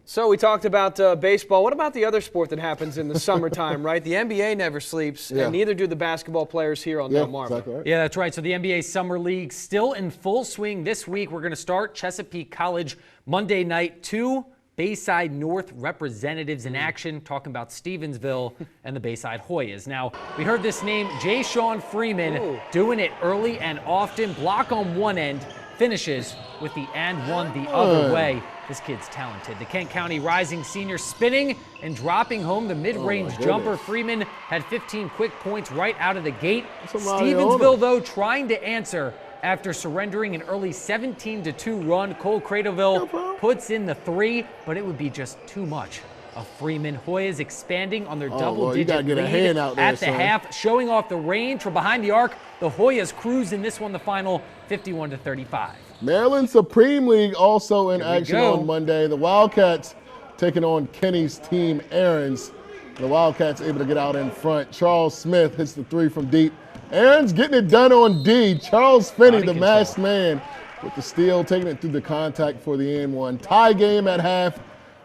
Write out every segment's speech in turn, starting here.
So we talked about baseball. What about the other sport that happens in the summertime, right? The NBA never sleeps, and neither do the basketball players here on Delmarva. Exactly right. Yeah, that's right. So the NBA Summer League still in full swing this week. We're going to start Chesapeake College Monday night. 2 Bayside North representatives in action, talking about Stevensville and the Bayside Hoyas. Now, we heard this name, J. Sean Freeman, doing it early and often. Block on one end, finishes with the and one the other way. This kid's talented. The Kent County Rising senior spinning and dropping home the mid-range jumper. Freeman had 15 quick points right out of the gate. Stevensville, though, trying to answer after surrendering an early 17-2 run. Cole Cradleville puts in the 3, but it would be just too much of Freeman. Hoyas expanding on their double-digit lead at the half, showing off the range from behind the arc. The Hoyas cruise in this one, the final 51-35. Maryland Supreme League also in action on Monday. The Wildcats taking on Kenny's team, Aaron's. The Wildcats able to get out in front. Charles Smith hits the 3 from deep. Aaron's getting it done on D. Charles Finney, the masked man, with the steal, taking it through the contact for the and one. Tie game at half.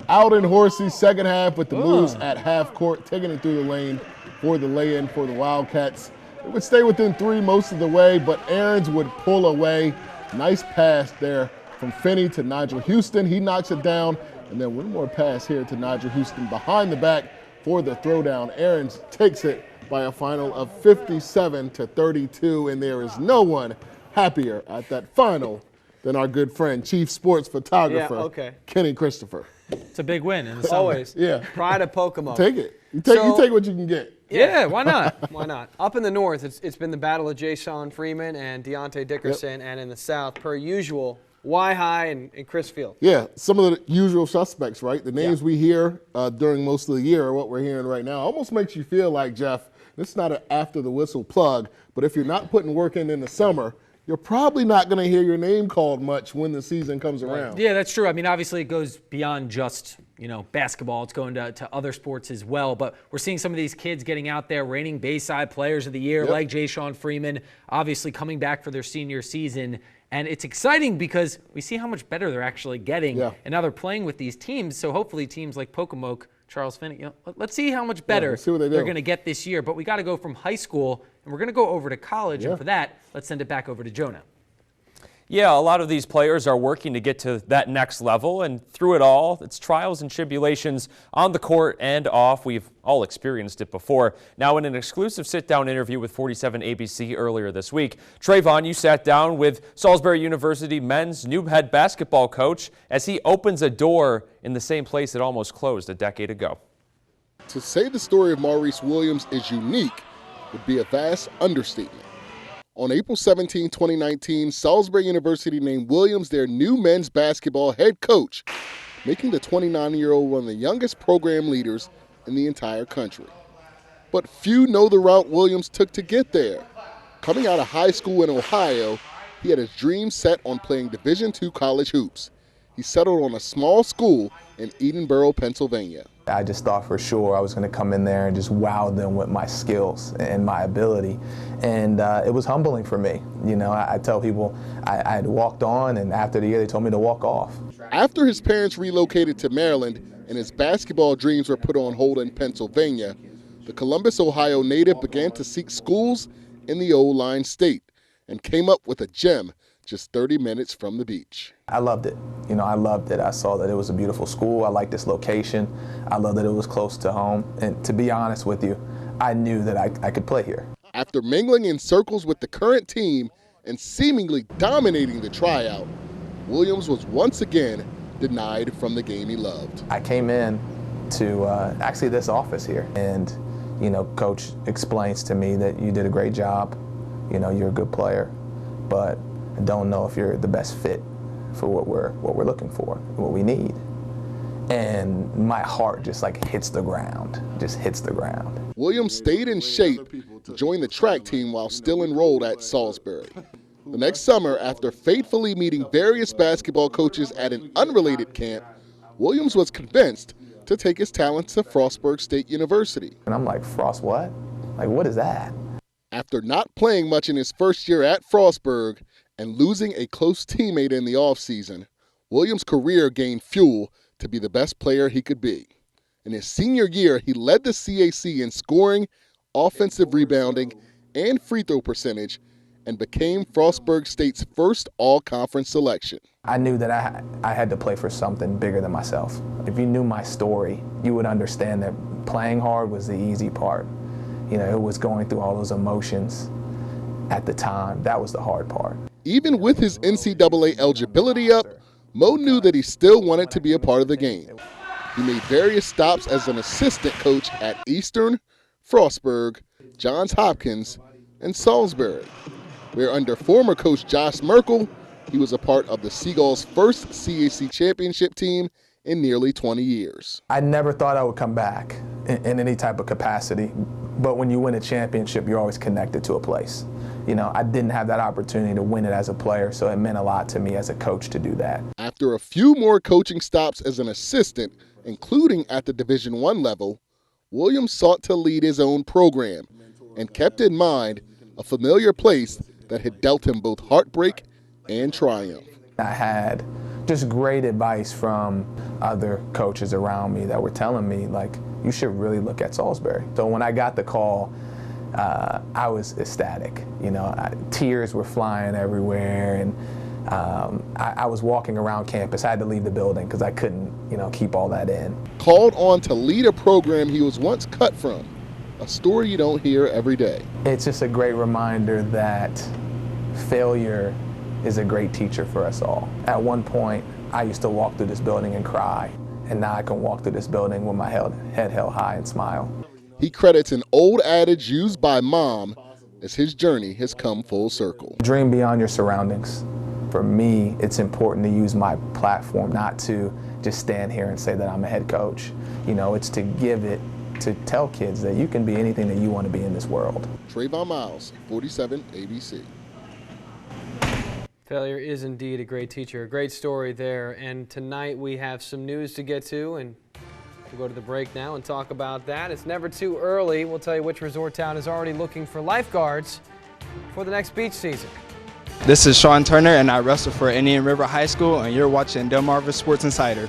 Out in Horsey, second half, with the moves at half court, taking it through the lane for the lay-in for the Wildcats. It would stay within 3 most of the way, but Aaron's would pull away. Nice pass there from Finney to Nigel Houston. He knocks it down, and then one more pass here to Nigel Houston behind the back for the throwdown. Aaron's takes it by a final of 57-32, and there is no one happier at that final than our good friend, Chief Sports Photographer, Kenny Christopher. It's a big win in the summer. Always. Yeah. Pride of Pocomo. Take it. You take what you can get. Yeah, why not? Why not? Up in the north, it's been the battle of J. Sean Freeman and Deontay Dickerson, and in the south, per usual, Y-High and Chris Field. Yeah, some of the usual suspects, right? The names we hear during most of the year are what we're hearing right now. Almost makes you feel like, Jeff, this is not an after-the-whistle plug, but if you're not putting work in the summer, you're probably not going to hear your name called much when the season comes around. Yeah, that's true. I mean, obviously it goes beyond just, basketball. It's going to other sports as well. But we're seeing some of these kids getting out there, reigning Bayside Players of the Year, like J. Sean Freeman, obviously coming back for their senior season. And it's exciting because we see how much better they're actually getting. And now they're playing with these teams. So hopefully teams like Pocomoke, Charles Finney, let's see how much better they're going to get this year. But we got to go from high school, and we're going to go over to college. And for that, let's send it back over to Jonah. Yeah, a lot of these players are working to get to that next level, and through it all, it's trials and tribulations on the court and off. We've all experienced it before. Now, in an exclusive sit-down interview with 47 ABC earlier this week, Trayvon, you sat down with Salisbury University men's new head basketball coach as he opens a door in the same place that almost closed a decade ago. To say the story of Maurice Williams is unique would be a vast understatement. On April 17, 2019, Salisbury University named Williams their new men's basketball head coach, making the 29-year-old one of the youngest program leaders in the entire country. But few know the route Williams took to get there. Coming out of high school in Ohio, he had his dreams set on playing Division II college hoops. He settled on a small school in Edenboro, Pennsylvania. I just thought for sure I was going to come in there and just wow them with my skills and my ability. And it was humbling for me. I tell people I had walked on, and after the year they told me to walk off. After his parents relocated to Maryland and his basketball dreams were put on hold in Pennsylvania, the Columbus, Ohio native began to seek schools in the O-line state and came up with a gem just 30 minutes from the beach. I loved it. I loved it. I saw that it was a beautiful school. I liked this location. I loved that it was close to home. And to be honest with you, I knew that I could play here. After mingling in circles with the current team and seemingly dominating the tryout, Williams was once again denied from the game he loved. I came in to actually this office here, and Coach explains to me that you did a great job. You're a good player, but I don't know if you're the best fit for what we're looking for, what we need. And my heart just hits the ground, Williams stayed in shape to join the track team while still enrolled at Salisbury. The next summer, after faithfully meeting various basketball coaches at an unrelated camp, Williams was convinced to take his talents to Frostburg State University. And I'm like, Frost what? What is that? After not playing much in his first year at Frostburg and losing a close teammate in the offseason, Williams' career gained fuel to to be the best player he could be. In his senior year, he led the CAC in scoring, offensive rebounding, and free throw percentage, and became Frostburg State's first all-conference selection. I knew that I had to play for something bigger than myself. If you knew my story, you would understand that playing hard was the easy part. You know, it was going through all those emotions at the time. That was the hard part. Even with his NCAA eligibility up, Mo knew that he still wanted to be a part of the game. He made various stops as an assistant coach at Eastern, Frostburg, Johns Hopkins, and Salisbury, where under former coach Josh Merkel, he was a part of the Seagulls' first CAC championship team in nearly 20 years. I never thought I would come back in any type of capacity, but when you win a championship, you're always connected to a place. You know, I didn't have that opportunity to win it as a player, so it meant a lot to me as a coach to do that. After a few more coaching stops as an assistant, including at the Division I level, Williams sought to lead his own program and kept in mind a familiar place that had dealt him both heartbreak and triumph. I had just great advice from other coaches around me that were telling me, like, you should really look at Salisbury. So when I got the call, I was ecstatic. You know, tears were flying everywhere, and I was walking around campus. I had to leave the building because I couldn't, you know, keep all that in. Called on to lead a program he was once cut from, a story you don't hear every day. It's just a great reminder that failure is a great teacher for us all. At one point, I used to walk through this building and cry, and now I can walk through this building with my head held high and smile. He credits an old adage used by Mom as his journey has come full circle. Dream beyond your surroundings. For me, it's important to use my platform not to just stand here and say that I'm a head coach. You know, it's to give it, to tell kids that you can be anything that you want to be in this world. Trayvon Miles, 47 ABC. Failure is indeed a great teacher. A great story there. And tonight we have some news to get to, and we'll go to the break now and talk about that. It's never too early. We'll tell you which resort town is already looking for lifeguards for the next beach season. This is Sean Turner, and I wrestle for Indian River High School, and you're watching Delmarva Sports Insider.